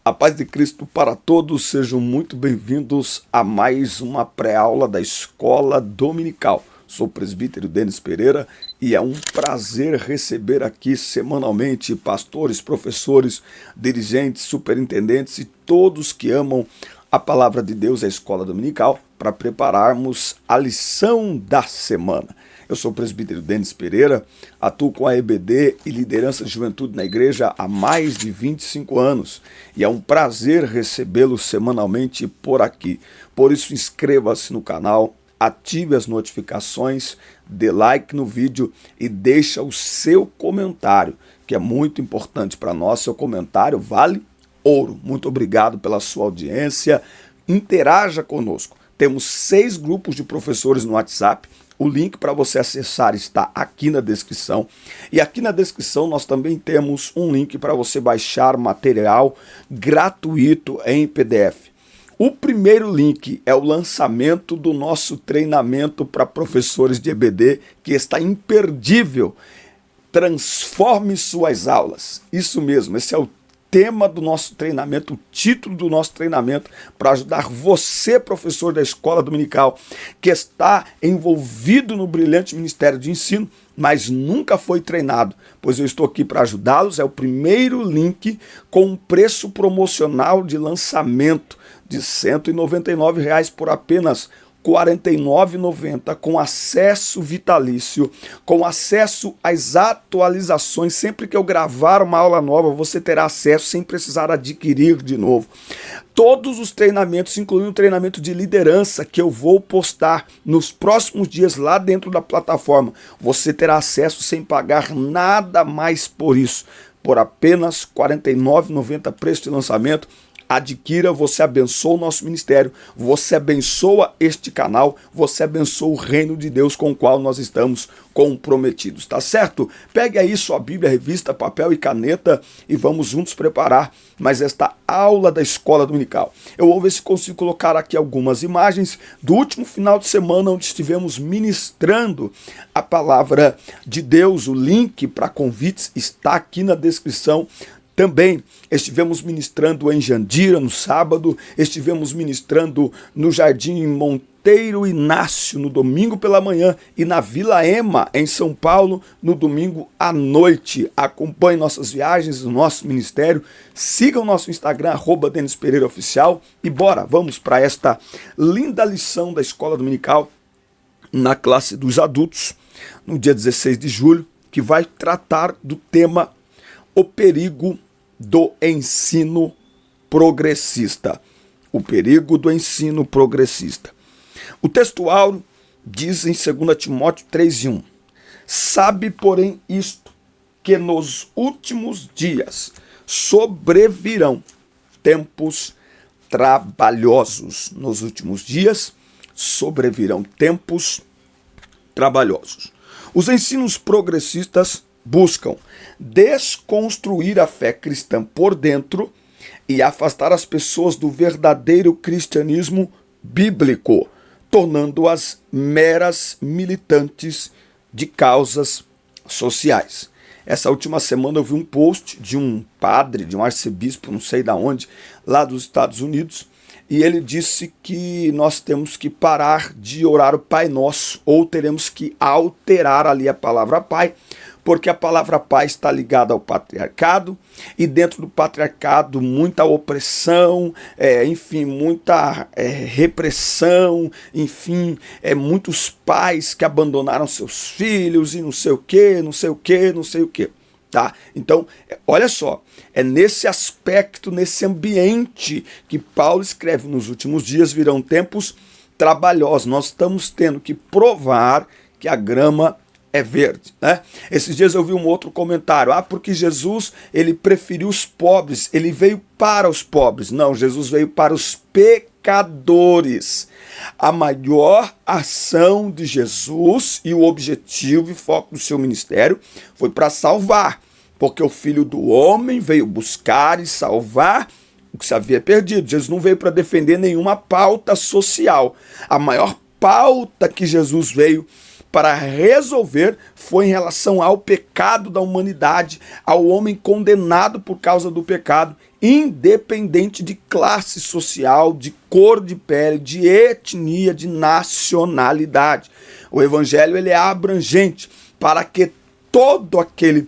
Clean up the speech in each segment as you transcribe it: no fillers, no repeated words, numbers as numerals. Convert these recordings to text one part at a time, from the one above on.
A paz de Cristo para todos, sejam muito bem-vindos a mais uma pré-aula da Escola Dominical. Sou o presbítero Denis Pereira e é um prazer receber aqui semanalmente pastores, professores, dirigentes, superintendentes e todos que amam a palavra de Deus e a Escola Dominical para prepararmos a lição da semana. Eu sou o presbítero Denis Pereira, atuo com a EBD e liderança de juventude na igreja há mais de 25 anos e é um prazer recebê-lo semanalmente por aqui. Por isso, inscreva-se no canal, ative as notificações, dê like no vídeo e deixa o seu comentário, que é muito importante para nós. Seu comentário vale ouro. Muito obrigado pela sua audiência. Interaja conosco. Temos 6 grupos de professores no WhatsApp. O link para você acessar está aqui na descrição. E aqui na descrição nós também temos um link para você baixar material gratuito em PDF. O primeiro link é o lançamento do nosso treinamento para professores de EBD, que está imperdível. Transforme suas aulas. Isso mesmo, esse é o tema do nosso treinamento, o título do nosso treinamento, para ajudar você, professor da Escola Dominical, que está envolvido no brilhante ministério de ensino, mas nunca foi treinado, pois eu estou aqui para ajudá-los. É o primeiro link com um preço promocional de lançamento de R$ 199 por apenas R$ 49,90, com acesso vitalício, com acesso às atualizações. Sempre que eu gravar uma aula nova, você terá acesso sem precisar adquirir de novo. Todos os treinamentos, incluindo o treinamento de liderança que eu vou postar nos próximos dias lá dentro da plataforma, você terá acesso sem pagar nada mais por isso. Por apenas R$ 49,90 preço de lançamento. Adquira, você abençoa o nosso ministério, você abençoa este canal, você abençoa o reino de Deus com o qual nós estamos comprometidos, tá certo? Pegue aí sua Bíblia, revista, papel e caneta e vamos juntos preparar mais esta aula da Escola Dominical. Eu vou ver se consigo colocar aqui algumas imagens do último final de semana onde estivemos ministrando a palavra de Deus. O link para convites está aqui na descrição. Também estivemos ministrando em Jandira no sábado, estivemos ministrando no Jardim Monteiro Inácio no domingo pela manhã e na Vila Ema em São Paulo no domingo à noite. Acompanhe nossas viagens, o nosso ministério, siga o nosso Instagram, @DenisPereiraOficial e bora, vamos para esta linda lição da Escola Dominical na classe dos adultos, no dia 16 de julho, que vai tratar do tema o perigo do ensino progressista. O perigo do ensino progressista. O texto áureo diz em 2 Timóteo 3:1: sabe, porém, isto, que nos últimos dias sobrevirão tempos trabalhosos. Nos últimos dias sobrevirão tempos trabalhosos. Os ensinos progressistas buscam desconstruir a fé cristã por dentro e afastar as pessoas do verdadeiro cristianismo bíblico, tornando-as meras militantes de causas sociais. Essa última semana eu vi um post de um padre, de um arcebispo, não sei de onde, lá dos Estados Unidos, e ele disse que nós temos que parar de orar o Pai Nosso, ou teremos que alterar ali a palavra Pai, porque a palavra Pai está ligada ao patriarcado, e dentro do patriarcado muita opressão, enfim, muita repressão, enfim, muitos pais que abandonaram seus filhos e não sei o que, não sei o que, não sei o que. Tá? Então, olha só, é nesse aspecto, nesse ambiente que Paulo escreve: nos últimos dias virão tempos trabalhosos. Nós estamos tendo que provar que a grama é verde, né? Esses dias eu vi um outro comentário: porque Jesus, ele preferiu os pobres, ele veio para os pobres. Não, Jesus veio para os pecadores. A maior ação de Jesus e o objetivo e foco do seu ministério foi para salvar, porque o Filho do Homem veio buscar e salvar o que se havia perdido. Jesus não veio para defender nenhuma pauta social. A maior pauta que Jesus veio para resolver foi em relação ao pecado da humanidade, ao homem condenado por causa do pecado independente de classe social, de cor de pele, de etnia, de nacionalidade. O evangelho ele é abrangente para que todo aquele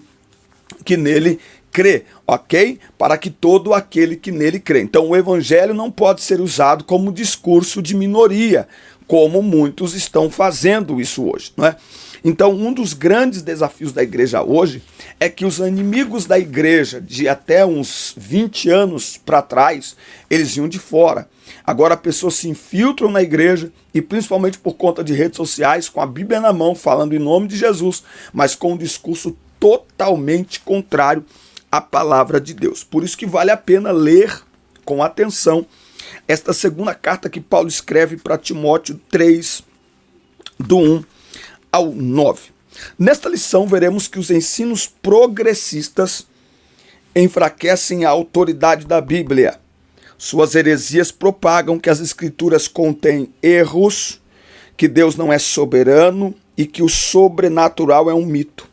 que nele crê, ok? Para que todo aquele que nele crê. Então o evangelho não pode ser usado como discurso de minoria, como muitos estão fazendo isso hoje, não é? Então um dos grandes desafios da igreja hoje é que os inimigos da igreja de até uns 20 anos para trás, eles iam de fora. Agora pessoas se infiltram na igreja e principalmente por conta de redes sociais, com a Bíblia na mão, falando em nome de Jesus, mas com um discurso totalmente contrário à palavra de Deus. Por isso que vale a pena ler com atenção esta segunda carta que Paulo escreve para Timóteo 3, do 1 ao 9. Nesta lição veremos que os ensinos progressistas enfraquecem a autoridade da Bíblia. Suas heresias propagam que as escrituras contêm erros, que Deus não é soberano e que o sobrenatural é um mito.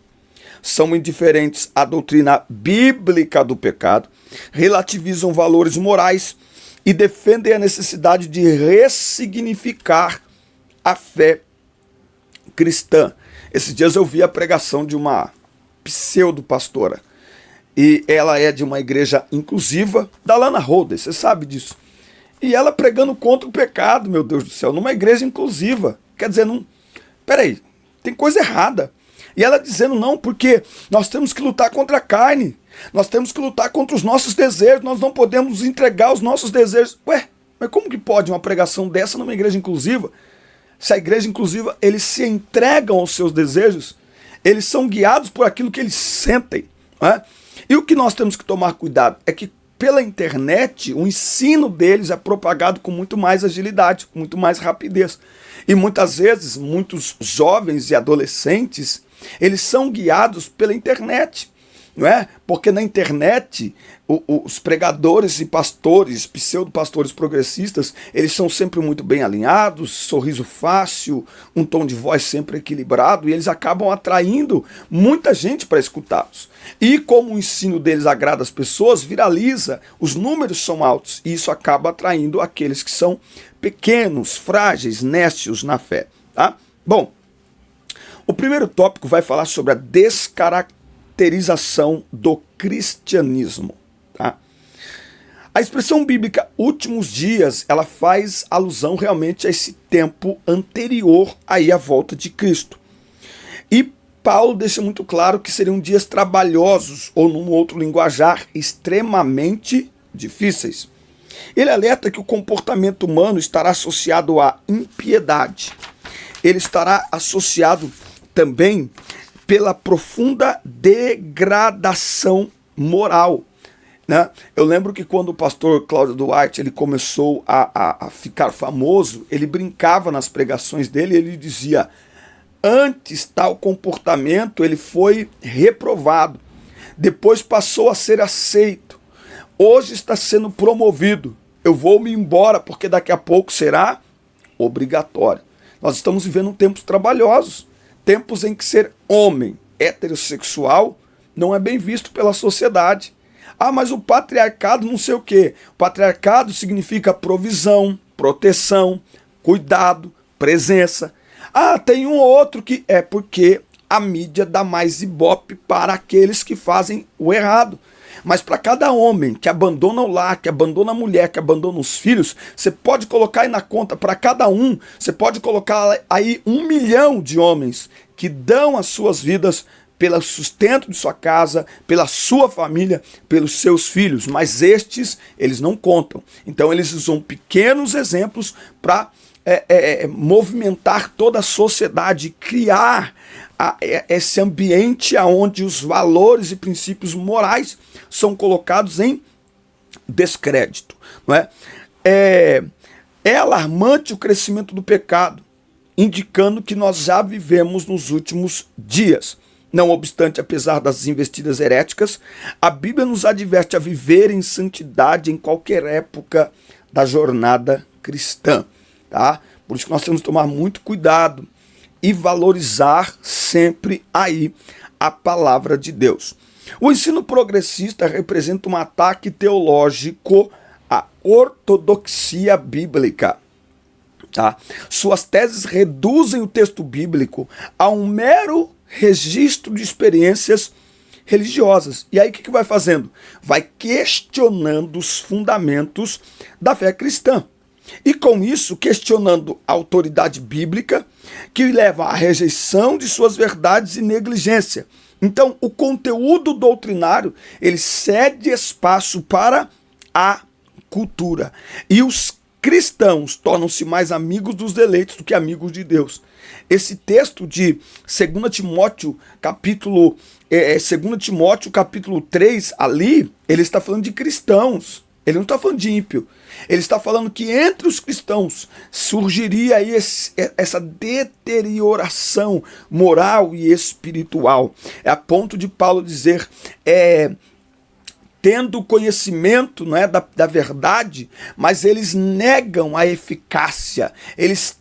São indiferentes à doutrina bíblica do pecado, relativizam valores morais e defendem a necessidade de ressignificar a fé cristã. Esses dias eu vi a pregação de uma pseudo-pastora, e ela é de uma igreja inclusiva, da Lana Holder, você sabe disso. E ela pregando contra o pecado, meu Deus do céu, numa igreja inclusiva. Quer dizer, não, peraí, tem coisa errada. E ela dizendo não, porque nós temos que lutar contra a carne, nós temos que lutar contra os nossos desejos, nós não podemos entregar os nossos desejos. Ué, mas como que pode uma pregação dessa numa igreja inclusiva? Se a igreja inclusiva, eles se entregam aos seus desejos, eles são guiados por aquilo que eles sentem, não é? E o que nós temos que tomar cuidado é que pela internet o ensino deles é propagado com muito mais agilidade, com muito mais rapidez. E muitas vezes, muitos jovens e adolescentes, eles são guiados pela internet, não é? Porque na internet os pregadores e pastores, pseudo-pastores progressistas, eles são sempre muito bem alinhados, sorriso fácil, um tom de voz sempre equilibrado, e eles acabam atraindo muita gente para escutá-los. E como o ensino deles agrada as pessoas, viraliza, os números são altos, e isso acaba atraindo aqueles que são pequenos, frágeis, nécios na fé, tá? Bom, o primeiro tópico vai falar sobre a descaracterização do cristianismo. Tá? A expressão bíblica últimos dias, ela faz alusão realmente a esse tempo anterior aí à volta de Cristo. E Paulo deixa muito claro que seriam dias trabalhosos, ou num outro linguajar, extremamente difíceis. Ele alerta que o comportamento humano estará associado à impiedade. Ele estará associado também pela profunda degradação moral. Né? Eu lembro que quando o pastor Cláudio Duarte ele começou a ficar famoso, ele brincava nas pregações dele, ele dizia, antes tal comportamento ele foi reprovado, depois passou a ser aceito, hoje está sendo promovido, eu vou me embora porque daqui a pouco será obrigatório. Nós estamos vivendo tempos trabalhosos, tempos em que ser homem heterossexual não é bem visto pela sociedade. Ah, mas o patriarcado não sei o quê. O patriarcado significa provisão, proteção, cuidado, presença. Ah, tem um ou outro que é porque a mídia dá mais ibope para aqueles que fazem o errado. Mas para cada homem que abandona o lar, que abandona a mulher, que abandona os filhos, você pode colocar aí na conta, para cada um, você pode colocar aí 1 milhão de homens que dão as suas vidas pelo sustento de sua casa, pela sua família, pelos seus filhos, mas estes, eles não contam. Então eles usam pequenos exemplos para movimentar toda a sociedade, criar esse ambiente onde os valores e princípios morais são colocados em descrédito. Não é? É alarmante o crescimento do pecado, indicando que nós já vivemos nos últimos dias. Não obstante, apesar das investidas heréticas, a Bíblia nos adverte a viver em santidade em qualquer época da jornada cristã. Tá? Por isso que nós temos que tomar muito cuidado e valorizar sempre aí a palavra de Deus. O ensino progressista representa um ataque teológico à ortodoxia bíblica. Tá? Suas teses reduzem o texto bíblico a um mero registro de experiências religiosas. E aí o que vai fazendo? Vai questionando os fundamentos da fé cristã. E com isso, questionando a autoridade bíblica, que leva à rejeição de suas verdades e negligência. Então, o conteúdo doutrinário, ele cede espaço para a cultura. E os cristãos tornam-se mais amigos dos eleitos do que amigos de Deus. Esse texto de 2 Timóteo, capítulo 3, ali, ele está falando de cristãos. Ele não está falando de ímpio. Ele está falando que entre os cristãos surgiria aí essa deterioração moral e espiritual. É a ponto de Paulo dizer, tendo conhecimento, não é, da verdade, mas eles negam a eficácia. Eles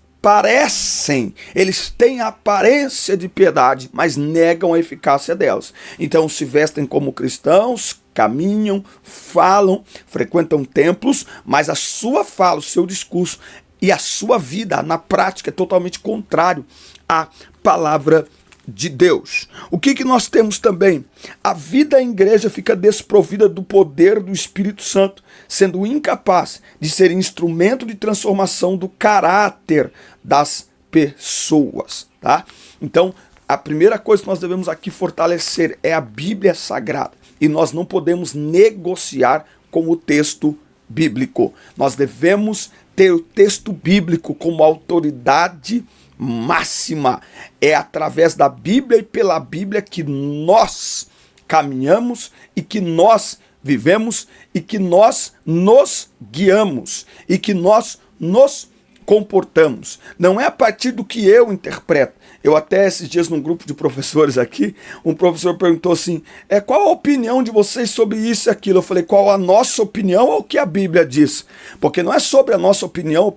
têm a aparência de piedade, mas negam a eficácia delas. Então se vestem como cristãos, caminham, falam, frequentam templos, mas a sua fala, o seu discurso e a sua vida na prática é totalmente contrário à palavra de Deus. O que nós temos também? A vida em igreja fica desprovida do poder do Espírito Santo, sendo incapaz de ser instrumento de transformação do caráter das pessoas, tá? Então, a primeira coisa que nós devemos aqui fortalecer é a Bíblia Sagrada. E nós não podemos negociar com o texto bíblico. Nós devemos ter o texto bíblico como autoridade máxima. É através da Bíblia e pela Bíblia que nós caminhamos e que nós vivemos e que nós nos guiamos e que nós nos comportamos. Não é a partir do que eu interpreto. Eu até esses dias num grupo de professores aqui, um professor perguntou assim, qual a opinião de vocês sobre isso e aquilo? Eu falei, qual a nossa opinião ou o que a Bíblia diz? Porque não é sobre a nossa opinião,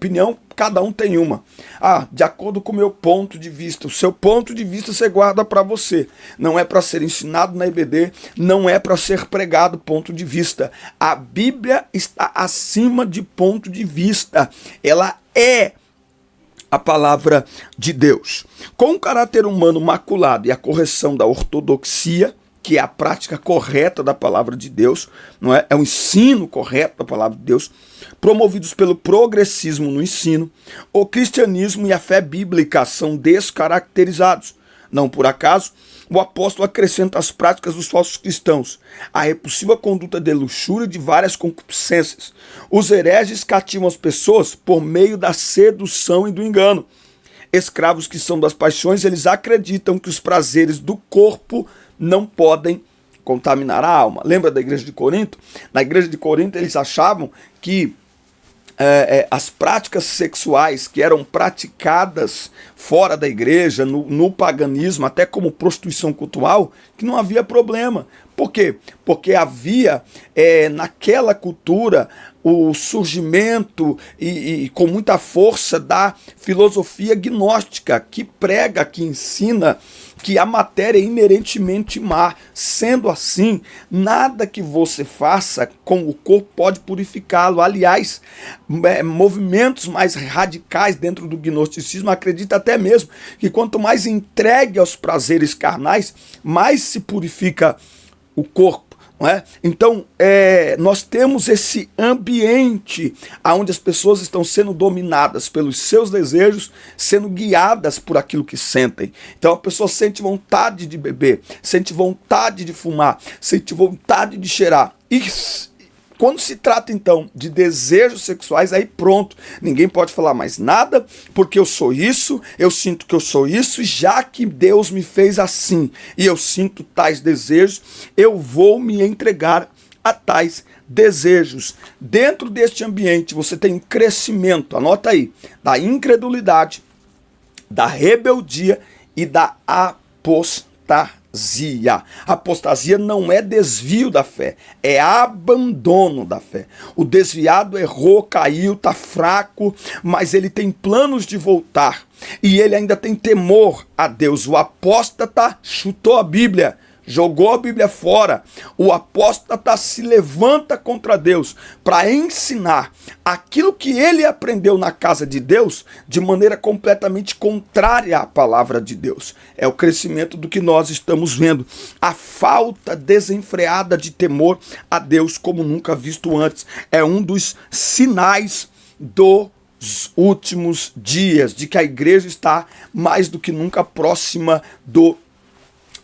cada um tem uma. De acordo com o meu ponto de vista. O seu ponto de vista você guarda para você. Não é para ser ensinado na EBD, não é para ser pregado ponto de vista. A Bíblia está acima de ponto de vista. Ela é a palavra de Deus. Com o caráter humano maculado e a correção da ortodoxia, que é a prática correta da palavra de Deus, não é? É o ensino correto da palavra de Deus, promovidos pelo progressismo no ensino, o cristianismo e a fé bíblica são descaracterizados. Não por acaso, o apóstolo acrescenta às práticas dos falsos cristãos a repulsiva conduta de luxúria e de várias concupiscências. Os hereges cativam as pessoas por meio da sedução e do engano. Escravos que são das paixões, eles acreditam que os prazeres do corpo não podem contaminar a alma. Lembra da igreja de Corinto? Na igreja de Corinto eles achavam que as práticas sexuais que eram praticadas fora da igreja, no paganismo, até como prostituição cultural, que não havia problema. Por quê? Porque havia naquela cultura o surgimento e com muita força da filosofia gnóstica, que prega, que ensina que a matéria é inerentemente má. Sendo assim, nada que você faça com o corpo pode purificá-lo. Aliás, movimentos mais radicais dentro do gnosticismo acreditam até mesmo que quanto mais entregue aos prazeres carnais, mais se purifica o corpo. Não é? Então, nós temos esse ambiente onde as pessoas estão sendo dominadas pelos seus desejos, sendo guiadas por aquilo que sentem. Então a pessoa sente vontade de beber, sente vontade de fumar, sente vontade de cheirar. E quando se trata então de desejos sexuais, aí pronto, ninguém pode falar mais nada, porque eu sou isso, eu sinto que eu sou isso, e já que Deus me fez assim, e eu sinto tais desejos, eu vou me entregar a tais desejos. Dentro deste ambiente você tem um crescimento, anota aí, da incredulidade, da rebeldia e da apostasia. Apostasia não é desvio da fé, é abandono da fé. O desviado errou, caiu, está fraco, mas ele tem planos de voltar. E ele ainda tem temor a Deus. O apóstata chutou a Bíblia, jogou a Bíblia fora, o apóstata se levanta contra Deus para ensinar aquilo que ele aprendeu na casa de Deus de maneira completamente contrária à palavra de Deus. É o crescimento do que nós estamos vendo, a falta desenfreada de temor a Deus como nunca visto antes. É um dos sinais dos últimos dias, de que a igreja está mais do que nunca próxima do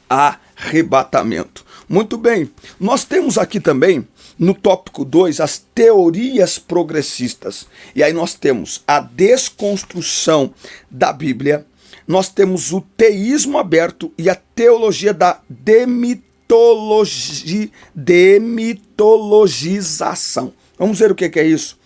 arrebatamento. Muito bem, nós temos aqui também, no tópico 2, as teorias progressistas. E aí nós temos a desconstrução da Bíblia, nós temos o teísmo aberto e a teologia da demitologização. Vamos ver o que é isso?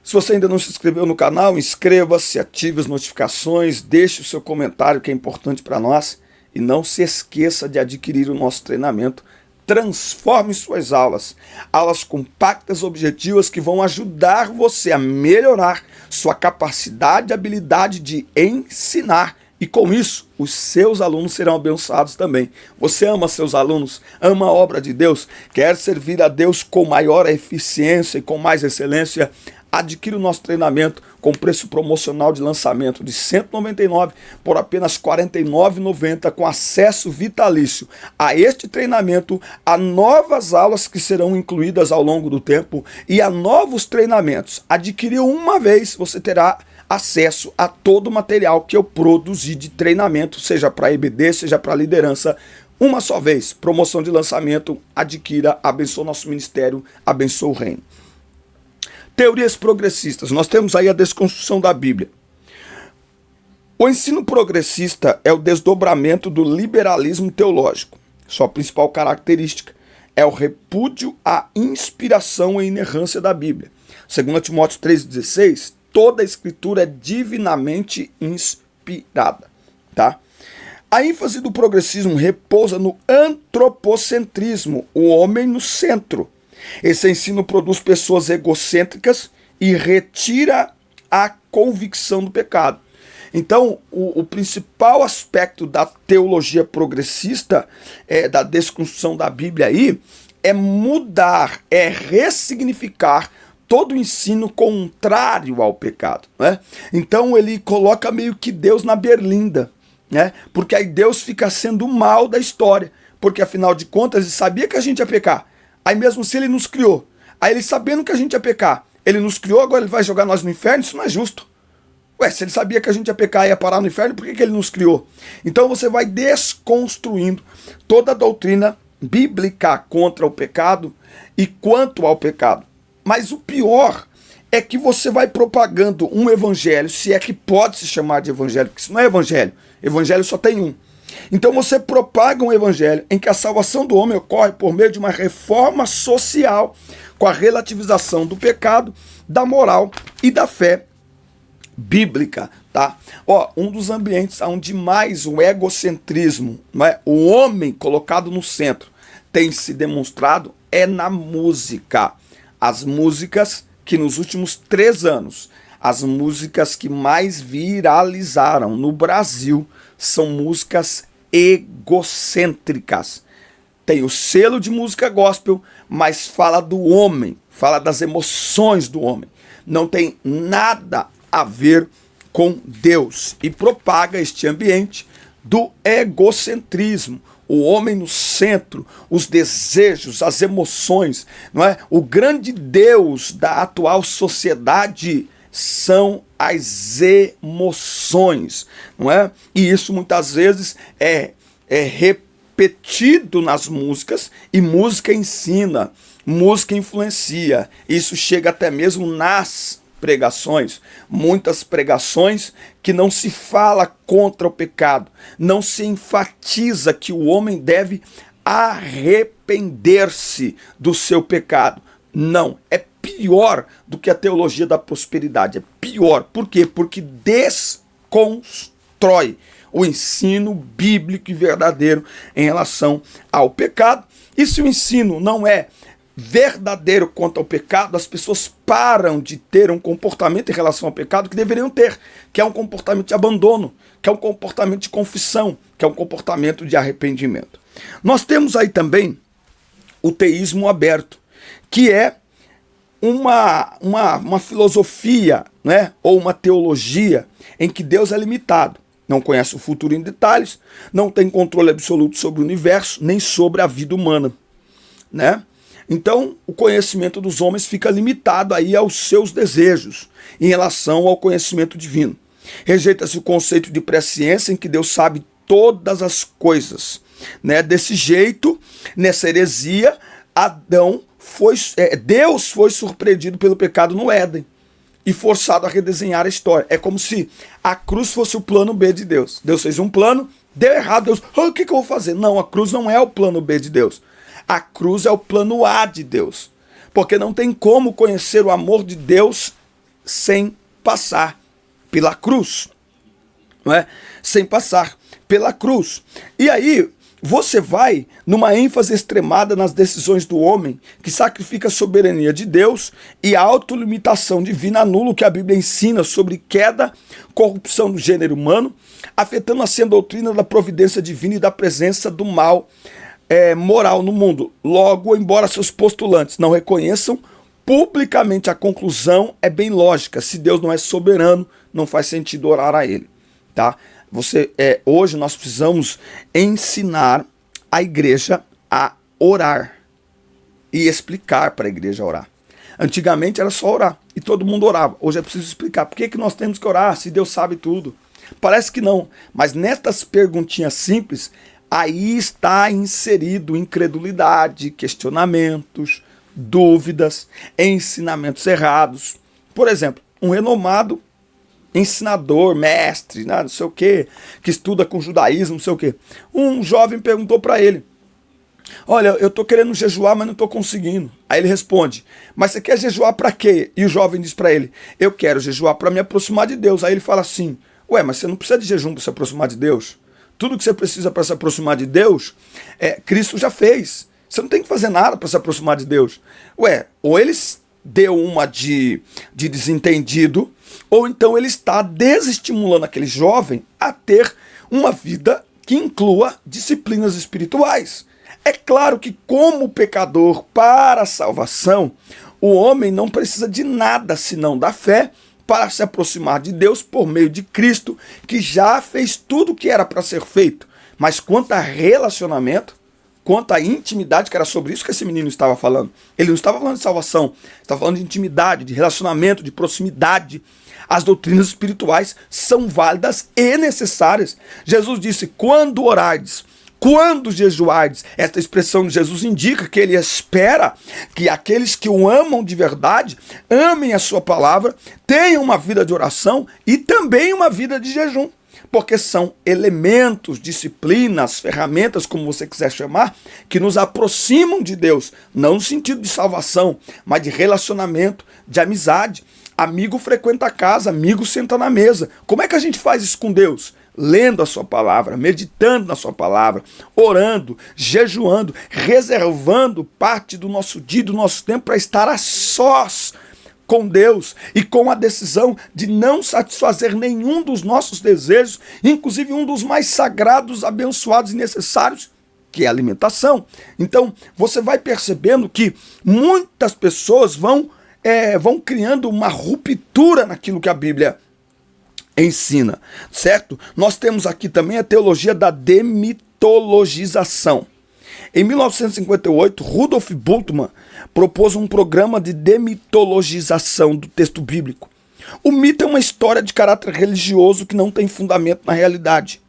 Se você ainda não se inscreveu no canal, inscreva-se, ative as notificações, deixe o seu comentário que é importante para nós e não se esqueça de adquirir o nosso treinamento. Transforme suas aulas, aulas compactas, objetivas que vão ajudar você a melhorar sua capacidade e habilidade de ensinar. E com isso, os seus alunos serão abençoados também. Você ama seus alunos? Ama a obra de Deus? Quer servir a Deus com maior eficiência e com mais excelência? Adquira o nosso treinamento com preço promocional de lançamento de R$ 199 por apenas R$ 49,90, com acesso vitalício a este treinamento, a novas aulas que serão incluídas ao longo do tempo e a novos treinamentos. Adquiriu uma vez, você terá acesso a todo o material que eu produzi de treinamento, seja para EBD, seja para liderança, uma só vez. Promoção de lançamento, adquira, abençoa nosso ministério, abençoa o reino. Teorias progressistas, nós temos aí a desconstrução da Bíblia. O ensino progressista é o desdobramento do liberalismo teológico. Sua principal característica é o repúdio à inspiração e inerrância da Bíblia. Segundo Timóteo 3,16, toda a escritura é divinamente inspirada. Tá? A ênfase do progressismo repousa no antropocentrismo, o homem no centro. Esse ensino produz pessoas egocêntricas e retira a convicção do pecado. Então, o principal aspecto da teologia progressista, da desconstrução da Bíblia aí, é mudar, é ressignificar todo o ensino contrário ao pecado, né? Então ele coloca meio que Deus na berlinda, né? Porque aí Deus fica sendo o mal da história, porque afinal de contas ele sabia que a gente ia pecar. Aí mesmo se ele nos criou, aí ele sabendo que a gente ia pecar, ele nos criou, agora ele vai jogar nós no inferno? Isso não é justo. Ué, se ele sabia que a gente ia pecar e ia parar no inferno, por que ele nos criou? Então você vai desconstruindo toda a doutrina bíblica contra o pecado e quanto ao pecado. Mas o pior é que você vai propagando um evangelho, se é que pode se chamar de evangelho, porque isso não é evangelho. Evangelho só tem um. Então você propaga um evangelho em que a salvação do homem ocorre por meio de uma reforma social, com a relativização do pecado, da moral e da fé bíblica, tá? Um dos ambientes onde mais o egocentrismo, não é? O homem colocado no centro, tem se demonstrado é na música. As músicas que nos últimos 3 anos, as músicas que mais viralizaram no Brasil são músicas egocêntricas. Tem o selo de música gospel, mas fala do homem, fala das emoções do homem. Não tem nada a ver com Deus e propaga este ambiente do egocentrismo. O homem no centro, os desejos, as emoções, não é? O grande Deus da atual sociedade são as emoções, não é? E isso muitas vezes é repetido nas músicas, e música ensina, música influencia. Isso chega até mesmo nas pregações, muitas pregações que não se fala contra o pecado, não se enfatiza que o homem deve arrepender-se do seu pecado. Não, é pior do que a teologia da prosperidade, é pior. Por quê? Porque desconstrói o ensino bíblico e verdadeiro em relação ao pecado. E se o ensino não é verdadeiro quanto ao pecado, as pessoas param de ter um comportamento em relação ao pecado que deveriam ter, que é um comportamento de abandono, que é um comportamento de confissão, que é um comportamento de arrependimento. Nós temos aí também o teísmo aberto, que é uma filosofia, né, ou uma teologia em que Deus é limitado, não conhece o futuro em detalhes, não tem controle absoluto sobre o universo, nem sobre a vida humana, né? Então, o conhecimento dos homens fica limitado aí aos seus desejos em relação ao conhecimento divino. Rejeita-se o conceito de presciência em que Deus sabe todas as coisas, né? Desse jeito, nessa heresia, Deus foi surpreendido pelo pecado no Éden e forçado a redesenhar a história. É como se a cruz fosse o plano B de Deus. Deus fez um plano, deu errado, Deus, o que eu vou fazer? Não, a cruz não é o plano B de Deus. A cruz é o plano A de Deus. Porque não tem como conhecer o amor de Deus sem passar pela cruz. Não é? Sem passar pela cruz. E aí, você vai numa ênfase extremada nas decisões do homem, que sacrifica a soberania de Deus e a autolimitação divina, anula o que a Bíblia ensina sobre queda, corrupção do gênero humano, afetando assim a doutrina da providência divina e da presença do mal moral no mundo. Logo, embora seus postulantes não reconheçam publicamente a conclusão, é bem lógica. Se Deus não é soberano, não faz sentido orar a ele, tá? Hoje nós precisamos ensinar a igreja a orar e explicar para a igreja orar. Antigamente era só orar e todo mundo orava. Hoje é preciso explicar por que nós temos que orar se Deus sabe tudo. Parece que não, mas nestas perguntinhas simples, aí está inserido incredulidade, questionamentos, dúvidas, ensinamentos errados. Por exemplo, um renomado ensinador, mestre, não sei o que estuda com judaísmo, não sei o que. Um jovem perguntou para ele: olha, eu estou querendo jejuar, mas não estou conseguindo. Aí ele responde: mas você quer jejuar para quê? E o jovem diz para ele: eu quero jejuar para me aproximar de Deus. Aí ele fala assim: ué, mas você não precisa de jejum para se aproximar de Deus? Tudo que você precisa para se aproximar de Deus, Cristo já fez. Você não tem que fazer nada para se aproximar de Deus. Ué, ou eles deu uma de desentendido, ou então ele está desestimulando aquele jovem a ter uma vida que inclua disciplinas espirituais. É claro que, como pecador para a salvação, o homem não precisa de nada senão da fé para se aproximar de Deus por meio de Cristo, que já fez tudo o que era para ser feito. Mas quanto a relacionamento, quanto à intimidade, que era sobre isso que esse menino estava falando. Ele não estava falando de salvação, estava falando de intimidade, de relacionamento, de proximidade. As doutrinas espirituais são válidas e necessárias. Jesus disse: quando orardes, quando jejuardes. Esta expressão de Jesus indica que ele espera que aqueles que o amam de verdade amem a sua palavra, tenham uma vida de oração e também uma vida de jejum. Porque são elementos, disciplinas, ferramentas, como você quiser chamar, que nos aproximam de Deus, não no sentido de salvação, mas de relacionamento, de amizade. Amigo frequenta a casa, amigo senta na mesa. Como é que a gente faz isso com Deus? Lendo a sua palavra, meditando na sua palavra, orando, jejuando, reservando parte do nosso dia, do nosso tempo para estar a sós com Deus e com a decisão de não satisfazer nenhum dos nossos desejos, inclusive um dos mais sagrados, abençoados e necessários, que é a alimentação. Então, você vai percebendo que muitas pessoas vão criando uma ruptura naquilo que a Bíblia ensina, certo? Nós temos aqui também a teologia da demitologização. Em 1958, Rudolf Bultmann propôs um programa de demitologização do texto bíblico. O mito é uma história de caráter religioso que não tem fundamento na realidade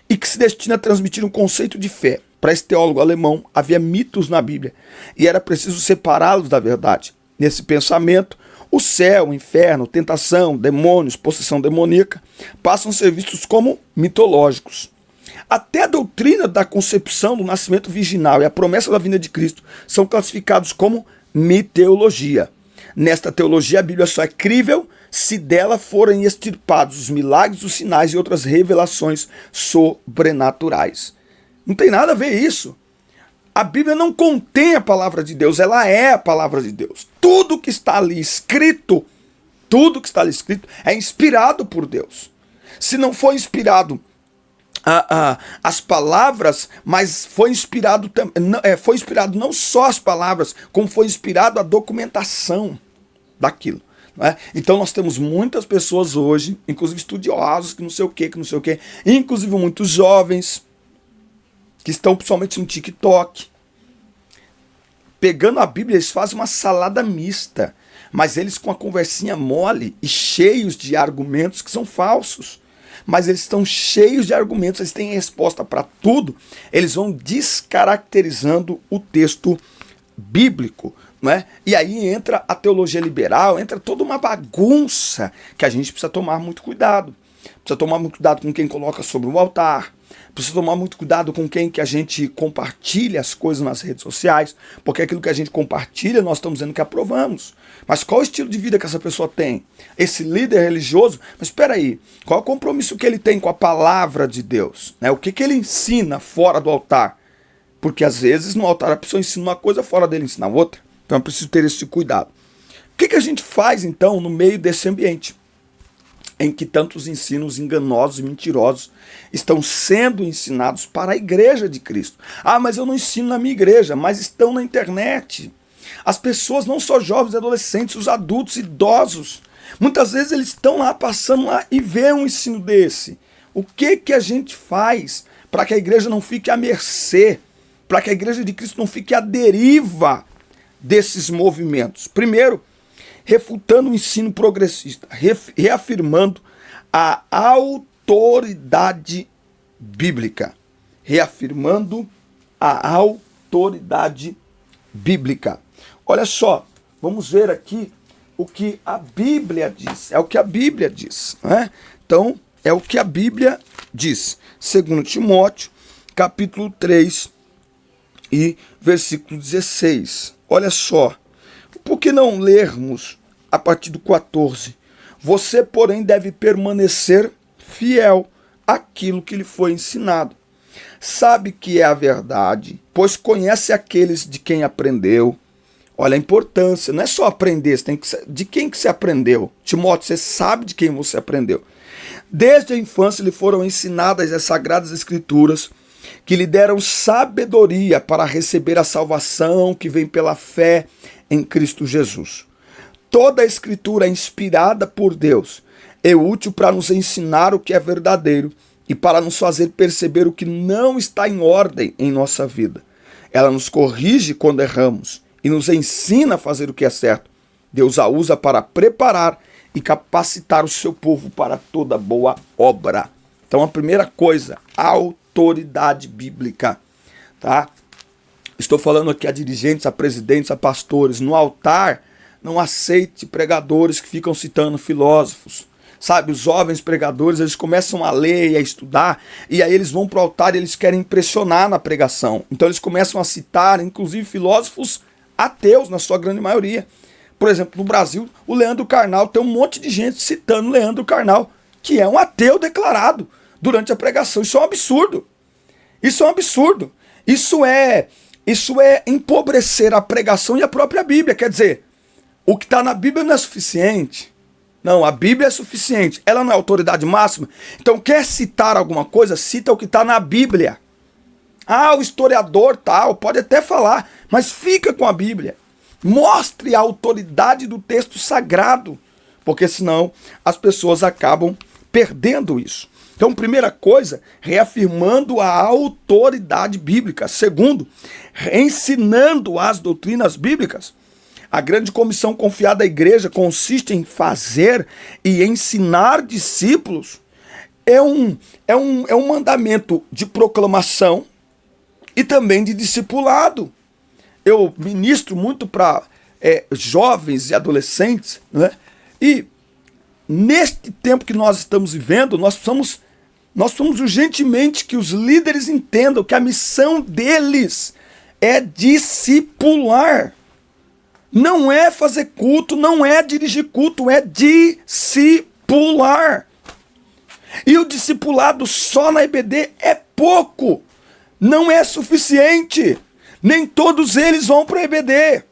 e que se destina a transmitir um conceito de fé. Para esse teólogo alemão, havia mitos na Bíblia e era preciso separá-los da verdade. Nesse pensamento, o céu, o inferno, tentação, demônios, possessão demoníaca passam a ser vistos como mitológicos. Até a doutrina da concepção do nascimento virginal e a promessa da vinda de Cristo são classificados como miteologia. Nesta teologia, a Bíblia só é crível se dela forem extirpados os milagres, os sinais e outras revelações sobrenaturais. Não tem nada a ver isso. A Bíblia não contém a palavra de Deus, ela é a palavra de Deus. Tudo que está ali escrito, é inspirado por Deus. Se não foi inspirado as palavras, mas foi inspirado não só as palavras, como foi inspirado a documentação daquilo. Né? Então nós temos muitas pessoas hoje, inclusive estudiosos, que não sei o que, inclusive muitos jovens, que estão principalmente no TikTok, pegando a Bíblia, eles fazem uma salada mista, mas eles com a conversinha mole e cheios de argumentos que são falsos. Mas eles estão cheios de argumentos, eles têm resposta para tudo, eles vão descaracterizando o texto bíblico. Não é? E aí entra a teologia liberal, entra toda uma bagunça que a gente precisa tomar muito cuidado. Precisa tomar muito cuidado com quem coloca sobre o altar, precisa tomar muito cuidado com quem que a gente compartilha as coisas nas redes sociais, porque aquilo que a gente compartilha nós estamos dizendo que aprovamos. Mas qual o estilo de vida que essa pessoa tem? Esse líder religioso, mas espera aí, qual é o compromisso que ele tem com a palavra de Deus? Né? O que ele ensina fora do altar? Porque às vezes no altar a pessoa ensina uma coisa, fora dele ensina outra. Então é preciso ter esse cuidado. O que a gente faz então no meio desse ambiente em que tantos ensinos enganosos e mentirosos estão sendo ensinados para a igreja de Cristo? Ah, mas eu não ensino na minha igreja, mas estão na internet. As pessoas, não só jovens, adolescentes, os adultos, idosos, muitas vezes eles estão lá, passando lá e vê um ensino desse. O que a gente faz para que a igreja não fique à mercê, para que a igreja de Cristo não fique à deriva desses movimentos? Primeiro, refutando o ensino progressista, reafirmando a autoridade bíblica. Reafirmando a autoridade bíblica. Olha só, vamos ver aqui o que a Bíblia diz. É o que a Bíblia diz. Né? Então, é o que a Bíblia diz. 2 Timóteo, capítulo 3 e versículo 16. Olha só. Por que não lermos a partir do 14? Você, porém, deve permanecer fiel àquilo que lhe foi ensinado. Sabe que é a verdade, pois conhece aqueles de quem aprendeu. Olha a importância, não é só aprender, você tem que saber de quem que você aprendeu. Timóteo, você sabe de quem você aprendeu. Desde a infância lhe foram ensinadas as sagradas escrituras, que lhe deram sabedoria para receber a salvação que vem pela fé em Cristo Jesus. Toda a escritura é inspirada por Deus, é útil para nos ensinar o que é verdadeiro e para nos fazer perceber o que não está em ordem em nossa vida. Ela nos corrige quando erramos e nos ensina a fazer o que é certo. Deus a usa para preparar e capacitar o seu povo para toda boa obra. Então a primeira coisa, autoridade bíblica, tá? Estou falando aqui a dirigentes, a presidentes, a pastores. No altar, não aceite pregadores que ficam citando filósofos. Sabe, os jovens pregadores, eles começam a ler e a estudar, e aí eles vão para o altar e eles querem impressionar na pregação. Então eles começam a citar, inclusive, filósofos ateus, na sua grande maioria. Por exemplo, no Brasil, o Leandro Carnal, tem um monte de gente citando Leandro Carnal, que é um ateu declarado durante a pregação. Isso é um absurdo. Isso é um absurdo. Isso é empobrecer a pregação e a própria Bíblia. Quer dizer, o que está na Bíblia não é suficiente. Não, a Bíblia é suficiente. Ela não é autoridade máxima. Então, quer citar alguma coisa, cita o que está na Bíblia. Ah, o historiador tal, pode até falar, mas fica com a Bíblia. Mostre a autoridade do texto sagrado, porque senão as pessoas acabam perdendo isso. Então, primeira coisa, reafirmando a autoridade bíblica. Segundo, ensinando as doutrinas bíblicas. A grande comissão confiada à igreja consiste em fazer e ensinar discípulos. É um mandamento de proclamação e também de discipulado. Eu ministro muito para jovens e adolescentes, né? E neste tempo que nós estamos vivendo, nós precisamos urgentemente que os líderes entendam que a missão deles é discipular. Não é fazer culto, não é dirigir culto, é discipular. E o discipulado só na EBD é pouco, não é suficiente. Nem todos eles vão para o EBD.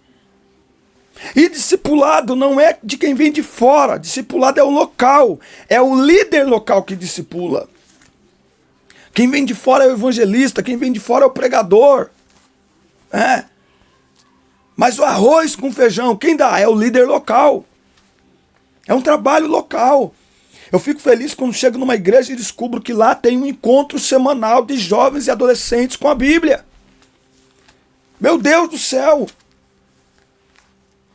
E discipulado não é de quem vem de fora. Discipulado é o local. É o líder local que discipula. Quem vem de fora é o evangelista. Quem vem de fora é o pregador. Mas o arroz com feijão, quem dá? É o líder local. É um trabalho local. Eu fico feliz quando chego numa igreja e descubro que lá tem um encontro semanal de jovens e adolescentes com a Bíblia. Meu Deus do céu!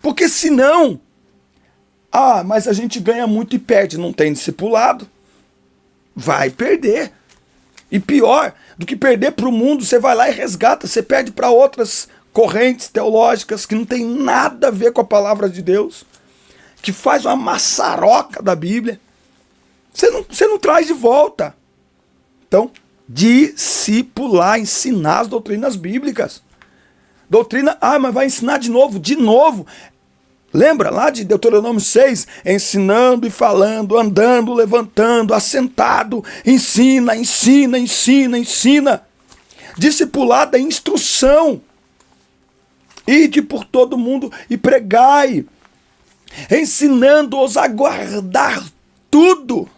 Porque senão, mas a gente ganha muito e perde, não tem discipulado. Vai perder. E pior do que perder para o mundo, você vai lá e resgata, você perde para outras correntes teológicas que não tem nada a ver com a palavra de Deus, que faz uma maçaroca da Bíblia. Você não traz de volta. Então, discipular, ensinar as doutrinas bíblicas. Doutrina, mas vai ensinar de novo, de novo. Lembra lá de Deuteronômio 6? Ensinando e falando, andando, levantando, assentado. Ensina, ensina, ensina, ensina. Discipulado é instrução. Ide por todo mundo e pregai, ensinando-os a guardar tudo.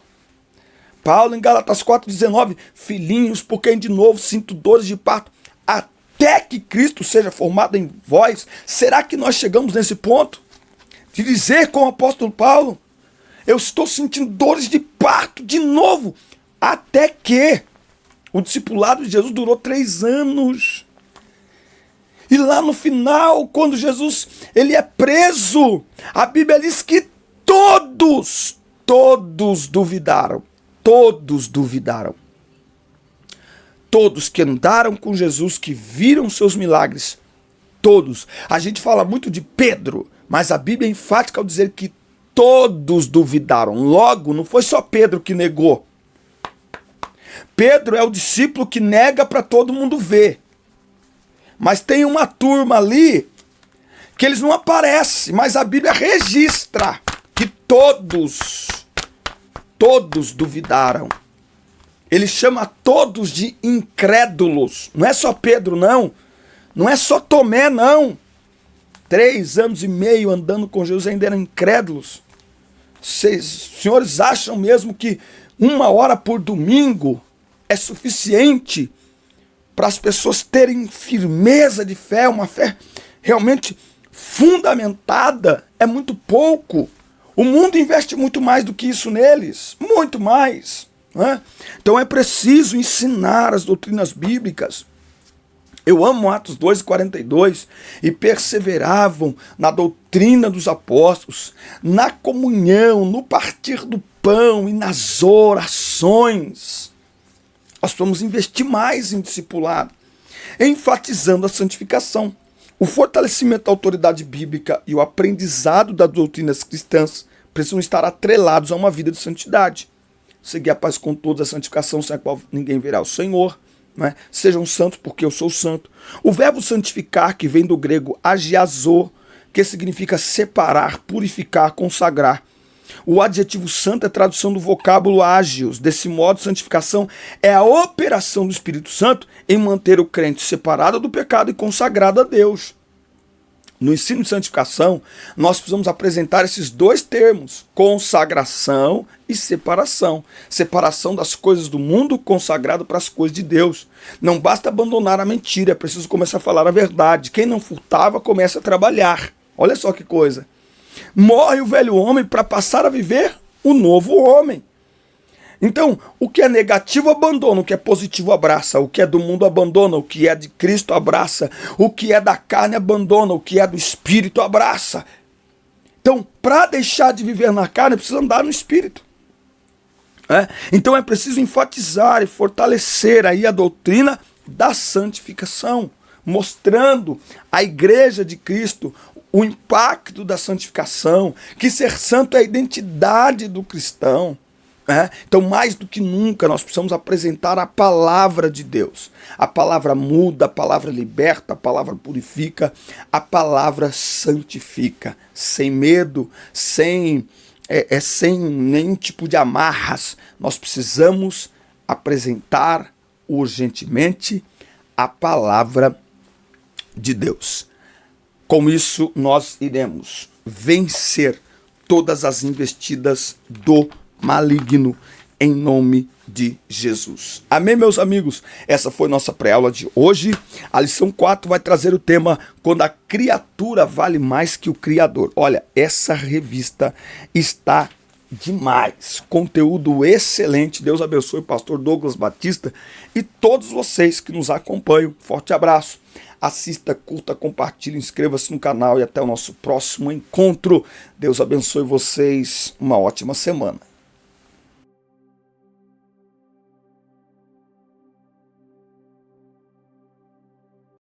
Paulo em Gálatas 4,19, filhinhos, por quem de novo sinto dores de parto, até que Cristo seja formado em vós. Será que nós chegamos nesse ponto? De dizer com o apóstolo Paulo, eu estou sentindo dores de parto de novo, até que o discipulado de Jesus durou 3 anos. E lá no final, quando Jesus ele é preso, a Bíblia diz que todos duvidaram. Todos duvidaram. Todos que andaram com Jesus, que viram seus milagres, todos. A gente fala muito de Pedro, mas a Bíblia é enfática ao dizer que todos duvidaram. Logo, não foi só Pedro que negou. Pedro é o discípulo que nega para todo mundo ver. Mas tem uma turma ali que eles não aparecem, mas a Bíblia registra que todos duvidaram. Ele chama todos de incrédulos. Não é só Pedro, não. Não é só Tomé, não. 3 anos e meio andando com Jesus, ainda eram incrédulos. Vocês, senhores, acham mesmo que 1 hora por domingo é suficiente para as pessoas terem firmeza de fé, uma fé realmente fundamentada? É muito pouco. O mundo investe muito mais do que isso neles, muito mais. Né? Então é preciso ensinar as doutrinas bíblicas. Eu amo Atos 2:42, e perseveravam na doutrina dos apóstolos, na comunhão, no partir do pão e nas orações. Nós vamos investir mais em discipulado, enfatizando a santificação. O fortalecimento da autoridade bíblica e o aprendizado das doutrinas cristãs precisam estar atrelados a uma vida de santidade. Seguir a paz com todos, a santificação sem a qual ninguém verá o Senhor. Né? Sejam santos porque eu sou santo. O verbo santificar, que vem do grego agiazo, que significa separar, purificar, consagrar. O adjetivo santo é tradução do vocábulo ágios. Desse modo, santificação é a operação do Espírito Santo em manter o crente separado do pecado e consagrado a Deus. No ensino de santificação, nós precisamos apresentar esses 2 termos, consagração e separação. Separação das coisas do mundo, consagrado para as coisas de Deus. Não basta abandonar a mentira, é preciso começar a falar a verdade. Quem não furtava, começa a trabalhar. Olha só que coisa. Morre o velho homem para passar a viver o novo homem. Então, o que é negativo abandona, o que é positivo abraça, o que é do mundo abandona, o que é de Cristo abraça, o que é da carne abandona, o que é do Espírito abraça. Então, para deixar de viver na carne, precisa andar no Espírito. Então é preciso enfatizar e fortalecer aí a doutrina da santificação, mostrando à igreja de Cristo o impacto da santificação, que ser santo é a identidade do cristão. Então, mais do que nunca, nós precisamos apresentar a palavra de Deus. A palavra muda, a palavra liberta, a palavra purifica, a palavra santifica. Sem medo, sem nenhum tipo de amarras. Nós precisamos apresentar urgentemente a palavra de Deus. Com isso, nós iremos vencer todas as investidas do maligno em nome de Jesus. Amém, meus amigos? Essa foi nossa pré-aula de hoje. A lição 4 vai trazer o tema Quando a criatura vale mais que o Criador. Olha, essa revista está demais. Conteúdo excelente. Deus abençoe o pastor Douglas Batista e todos vocês que nos acompanham. Forte abraço. Assista, curta, compartilhe, inscreva-se no canal e até o nosso próximo encontro. Deus abençoe vocês. Uma ótima semana.